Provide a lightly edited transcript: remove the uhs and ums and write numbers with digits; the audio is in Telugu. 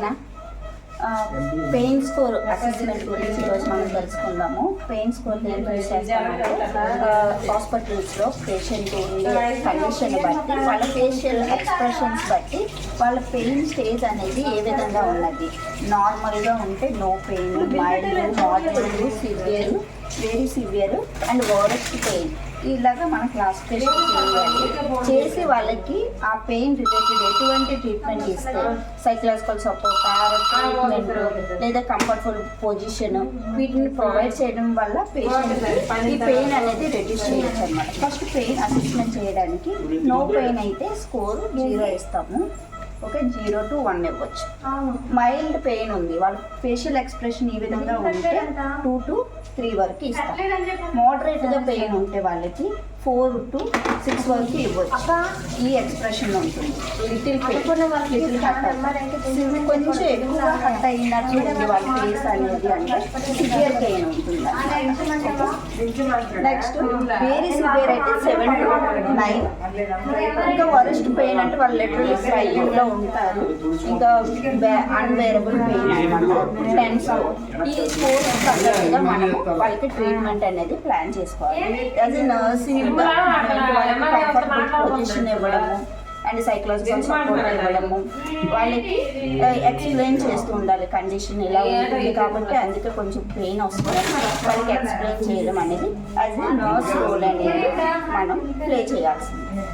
ఓకేనా. పెయిన్ స్కోర్ అసెస్మెంట్ గురించి ఈరోజు మనం తెలుసుకుందాము. పెయిన్ స్కోర్ నేను యూజ్ చేస్తామంటే హాస్పిటల్స్లో పేషెంట్ ఉండే కండిషన్ బట్టి వాళ్ళ ఫేషియల్ ఎక్స్ప్రెషన్స్ బట్టి వాళ్ళ పెయిన్ స్టేజ్ అనేది ఏ విధంగా ఉన్నది. నార్మల్గా ఉంటే no pain, mild, moderate, severe, very severe and worst pain ఇలాగా మనం క్లాసిఫికేషన్ చేయాలి. చేసి వాళ్ళకి ఆ పెయిన్ రిలేటెడ్ ఎటువంటి ట్రీట్మెంట్ ఇస్తే సైకలాజికల్ సపోర్ట్, ట్రీట్మెంట్ లేదా కంఫర్టబుల్ పొజిషన్ వీటిని ప్రొవైడ్ చేయడం వల్ల పేషెంట్ ఈ పెయిన్ అనేది రెడ్యూస్ చేయొచ్చు అనమాట. ఫస్ట్ పెయిన్ అసెస్మెంట్ చేయడానికి నో పెయిన్ అయితే స్కోర్ 0 ఇస్తాము. ఓకే, 0 to 1 ఇవ్వచ్చు. మైల్డ్ పెయిన్ ఉంది, వాళ్ళ ఫేషియల్ ఎక్స్ప్రెషన్ ఈ విధంగా ఉంటే 2 to 3 వరకు ఇస్తాం. మోడరేట్గా పెయిన్ ఉంటే వాళ్ళకి 4 to 6 వరకు ఇవ్వచ్చు. ఈ ఎక్స్ప్రెషన్ ఉంటుంది. లిటిల్ పెయిన్, లిటిల్ హట్, కొంచెం ఎక్కువగా హట్ అయినట్లు ఉంది వాళ్ళ ఫేస్ అనేది అంటే సివియర్ పెయిన్ ఉంటుంది. నెక్స్ట్ వెరీ సివియర్ అయితే 7 to 9. ఇంకా వరస్ట్ పెయిన్ అంటే వాళ్ళు లిటరల్లీ క్రైయింగ్లో ఉంటారు. ఇంకా అన్వేరబుల్ పెయిన్ అనమాట 10 స్కోర్. ఈ స్కోర్ తగ్గట్టుగా మనము వాళ్ళకి ట్రీట్మెంట్ అనేది ప్లాన్ చేసుకోవాలి. యాజ్ ఎ నర్సింగ్ వాళ్ళకి కంఫర్టబుల్ పొజిషన్ ఇవ్వడము అండ్ సైకలాజికల్ సపోర్ట్ ఇవ్వడము, వాళ్ళకి ఎక్స్ప్లెయిన్ చేస్తూ ఉండాలి కండిషన్ ఇలా ఉంటుంది కాబట్టి అందుకే కొంచెం పెయిన్ వస్తుంది వాళ్ళకి ఎక్స్ప్లెయిన్ చేయడం అనేది యాజ్ ఎ నర్స్ రోల్ అనేది మనం ప్లే చేయాల్సింది.